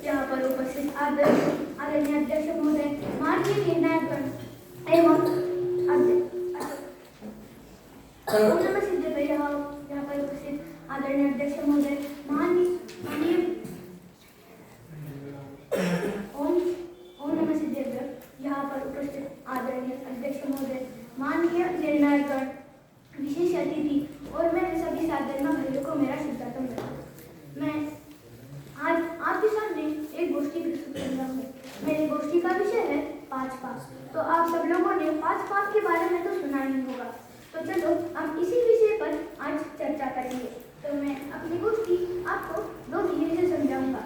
यहाँ पर उपस्थित आदरणीय अध्यक्ष महोदय, माननीय निर्णायकगण एवं यहाँ पर उपस्थित आदरणीय अध्यक्ष महोदय, माननीय यहाँ पर उपस्थित आदरणीय अध्यक्ष महोदय, माननीय निर्णायकगण, विशेष अतिथि और मैं सभी साधर्मा भाइयों को मेरा शुभकामनाएं देता हूं। मैं आज आपके सामने एक गोष्ठी प्रस्तुत कर रहा हूँ। मेरी गोष्ठी का विषय है 5 पाप। तो आप सब लोगों ने 5 पाप के बारे में तो सुना ही होगा। तो चलो हम इसी विषय पर आज चर्चा करेंगे। तो मैं अपनी गोष्ठी आपको 2 धीरे से समझाऊंगा।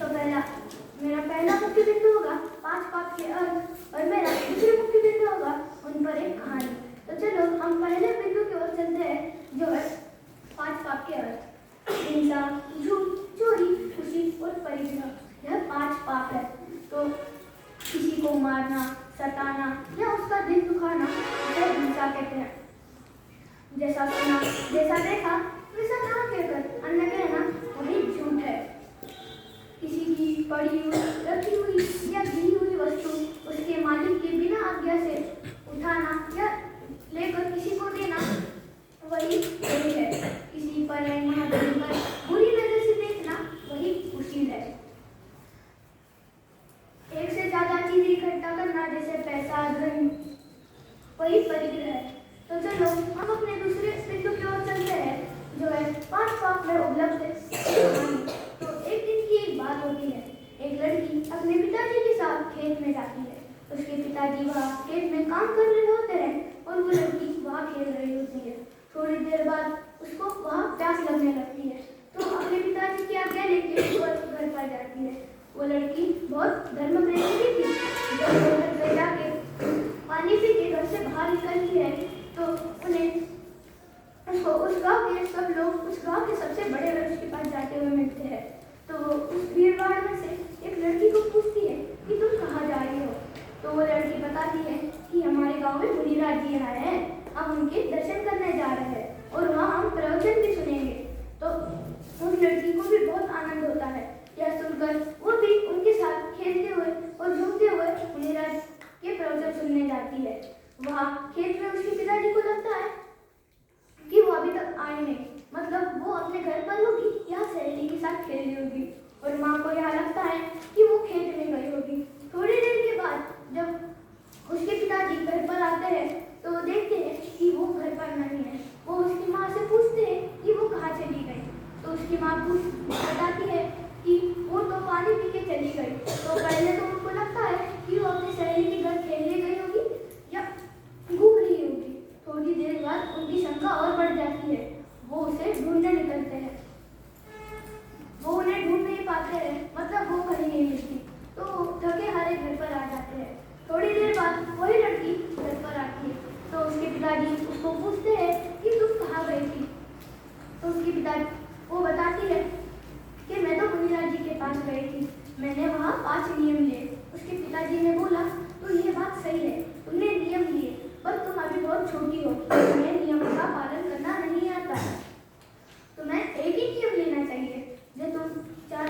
तो मेरा पहला मुख्य बिंदु होगा 5 पाप के अर्थ और मेरा दूसरा मुख्य बिंदु होगा उन पर एक कहानी। तो चलो हम पहले बिंदु की ओर चलते हैं, जो है 5 पाप के अर्थ। हिंसा, झूठ, चोरी, खुशी और परिग्रह, यह 5 पाप है। तो किसी को मारना, सताना या उसका दिल दुखाना इसे हिंसा कहते हैं। जैसा सुना, जैसा देखा वैसा ना कहकर अन्य कहना वही झूठ है। किसी की पड़ी हुई, रखी हुई या दी हुई वस्तु उसके मालिक के बिना आज्ञा से उठाना या लेकर किसी को देना वही चोरी है। किसी पर बुरी नजर से देखना वही खुशी है। एक से ज्यादा चीज इकट्ठा करना, जैसे पैसा, धन, वही परिग्रह है। तो चलो हम अपने दूसरे बिंदु की ओर चलते हैं, जो है 5 पाप में उपलब्ध है। तो एक दिन की एक बात होती है। एक लड़की अपने पिताजी के साथ खेत में जाती है। उसके पिताजी वहाँ खेत में काम कर रहे होते हैं और वो लड़की वहाँ खेल रही होती है। थोड़ी देर बाद उसको वहाँ प्यास लगने लगती है, तो अपने पिताजी की आज्ञा लेके वो घर पर जाती है। वो लड़की बहुत धर्मप्रेमी थी। जब वो घर पर जाके पानी पी के घर से बाहर निकलती है, तो उसको उस गांव के सब लोग उस गांव के सबसे बड़े वृक्ष के पास जाते हुए मिलते हैं। तो वो उस भीड़-भाड़ में से एक लड़की को पूछती है कि तुम कहाँ जा रही हो। तो वो लड़की बताती है कि हमारे गांव में मुनिराज जी आए हैं, हम उनके दर्शन करने जा रहे हैं और वहाँ हम प्रवचन भी सुनेंगे। तो उस लड़की को भी बहुत आनंद होता है। यह सुनकर वो भी उनके साथ खेलते हुए और झूमते हुए मुनिराज के प्रवचन सुनने जाती है। वहाँ खेत में उसके पिताजी को लगता है कि वो अभी तक आई नहीं, मतलब वो अपने घर पर होगी या सहेली के साथ खेल रही होगी। और माँ को यहाँ लगता है कि वो खेत में गई होगी। थोड़ी देर के बाद जब उसके पिताजी घर पर आते हैं, तो वो देखते हैं कि वो घर पर नहीं है। वो उसकी माँ से पूछते हैं कि वो कहाँ चली गई। तो उसकी माँ बताती है कि वो तो पानी पी के चली गई। तो पहले तो उनको लगता है कि वो अपनी सहेली के घर खेलने गई होगी या घूम रही होगी। थोड़ी देर बाद उनकी शंका और बढ़ जाती है। वो उसे ढूंढने निकलते हैं। वो उन्हें ढूंढ नहीं पाते हैं, मतलब वो कहीं नहीं मिलती। तो थके हारे घर पर आ जाते हैं। थोड़ी देर बाद वही लड़की घर पर आती है। तो उसके पिताजी उसको पूछते हैं कि तुम कहाँ गई थी। तो उसकी पिताजी वो बताती है कि मैं तो मुनिराज जी के पास गई थी, मैंने वहाँ 5 नियम लिए। उसके पिताजी ने बोला तो ये बात सही है, तुमने नियम लिए, पर तुम अभी बहुत छोटी हो, तुम्हें नियम का पालन करना नहीं आता। तुम्हें एक ही नियम लेना चाहिए। जो तुम 4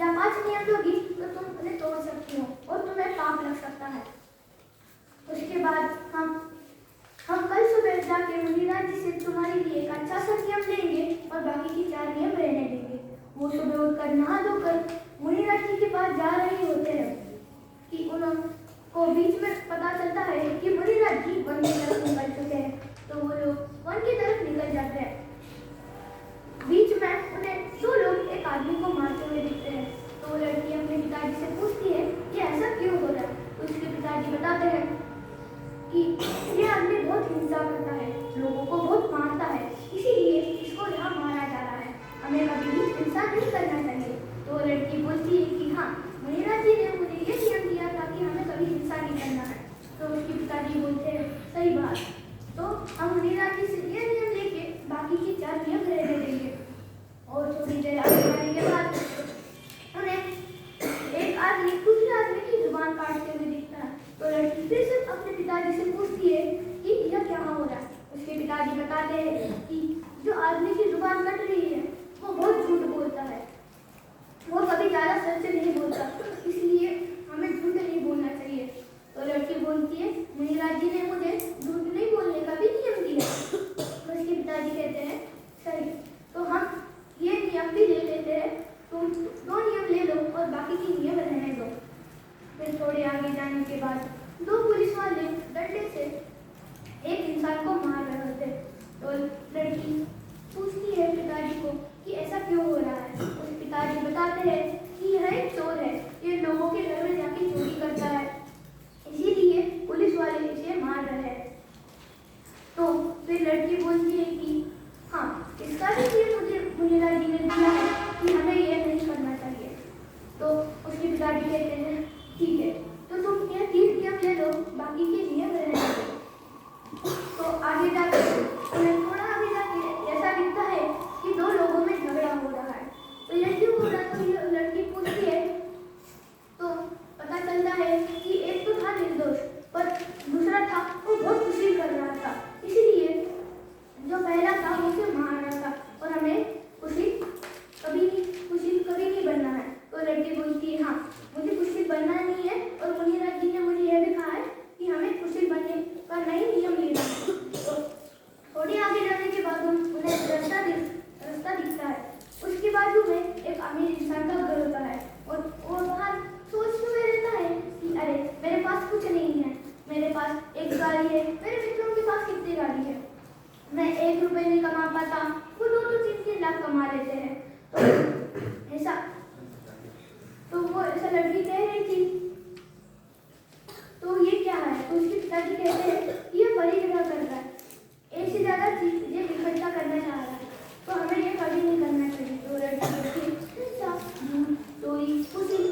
या 5 नियम लोगी तो तुम उन्हें तोड़ सकती हो और तुम्हें पाप लग सकता है। उसके बाद हम कल सुबह जाके मुनिराज जी से तुम्हारे लिए एक अच्छा सा नियम लेंगे और बाकी की 4 नियम रहने देंगे। वो सुबह उठकर नहा धोकर मुनिराज जी के पास जा रहे होते हैं कि उनको बीच में पता चलता है कि मुनिराज जी वन की तरफ निकल चुके हैं। तो वो लोग वन की तरफ निकल जाते हैं। बीच में उन्हें 2 लोग एक आदमी को मारते हुए दिखते हैं। तो वो लड़की अपने पिताजी से पूछती है कि ऐसा क्यों हो रहा है। तो उसके पिताजी बताते हैं कि ये आदमी बहुत हिंसा करता है, लोगों को बहुत मारता है, इसीलिए इसको यहाँ मारा जा रहा है। हमें कभी भी हिंसा नहीं करना चाहिए। तो वो लड़की बोलती है कि हाँ, मुनिराज जी ने मुझे ये नियम दिया था कि हमें कभी हिंसा नहीं करना है। तो उसके पिताजी बोलते हैं सही बात, तो हम मुनिराज जी से ये नियम लेके बाकी की 4 नियम रहने देंगे। और थोड़ी देर आगे बढ़ने के बाद उन्हें एक आदमी दूसरे आदमी की जुबान काटते हुए दिखता है। तो लड़की फिर से अपने पिताजी से पूछती है कि यह क्या हो रहा है। उसके पिताजी बताते हैं कि जो आदमी की जुबान कट रही है वो बहुत झूठ बोलता है, वो कभी तो लड़की बोलती है, मुनिराज जी ने मुझे झूठ नहीं बोलने का भी नियम दिया। तो उसके पिताजी कहते हैं, सही, तो हम ये नियम भी ले लेते हैं, तुम 2 नियम ले लो और बाकी के नियम रहने दो। फिर थोड़े आगे जाने के बाद 2 पुलिस वाले डंडे से एक इंसान को मार रहे थे। तो लड़की पूछती है पिताजी को कि ऐसा क्यों हो रहा है। उस पिताजी बताते हैं कि यह एक चोर है, ये लोगों के घर में जाके चोरी करता है, इसीलिए पुलिस वाले इसे मार रहे हैं। तो फिर लड़की बोलती है कि हाँ, इसका भी ये मुझे मुनिराज जी ने दिया है कि हमें यह नहीं करना चाहिए। तो उसके पिताजी कहते हैं, ठीक है, तो तुम यह 3 नियम ले लो, बाकी के नियम रहने दो। तो आगे जाके थोड़ा आगे जाके ऐसा दिखता है कि 2 लोगों में झगड़ा हो रहा है। तो यह क्यों हो रहा है, तो लड़की पूछती है, तो पता चलता है कि एक तो था निर्दोष, पर दूसरा था वो बहुत खुशी कर रहा था, इसलिए जो पहला था वो उसे मार रहा था। और हमें खुशी कभी नहीं बनना है। तो लड़की बोलती है, हाँ, मुझे खुशी बनना नहीं है, और मुनिराज जी ने मुझे यह भी कहा है कि हमें खुशी बनने का नई नियम लेना है। तो थोड़ी आगे जाने के बाद उन्हें रास्ता दिखता है। उसके बाजू में एक अमीर इंसान का घर होता है, और वो वहाँ सोचते हुए रहता है कि अरे, मेरे पास कुछ नहीं है, मेरे पास एक गाड़ी है, मेरे मित्रों के पास कितनी गाड़ी है, मैं 1 रुपए नहीं कमा पाता, वो 2-3 लाख कमा लेते हैं। तो वो ऐसा लड़की कह रही थी, तो ये क्या है। तो उसके पिताजी कहते हैं कि ये बड़ी जगह कर रहा है, 1 से ज़्यादा चीजें इकट्ठा करना चाह रहा है, तो हमें ये कभी नहीं करना चाहिए। तो लड़की चोरी, खुशी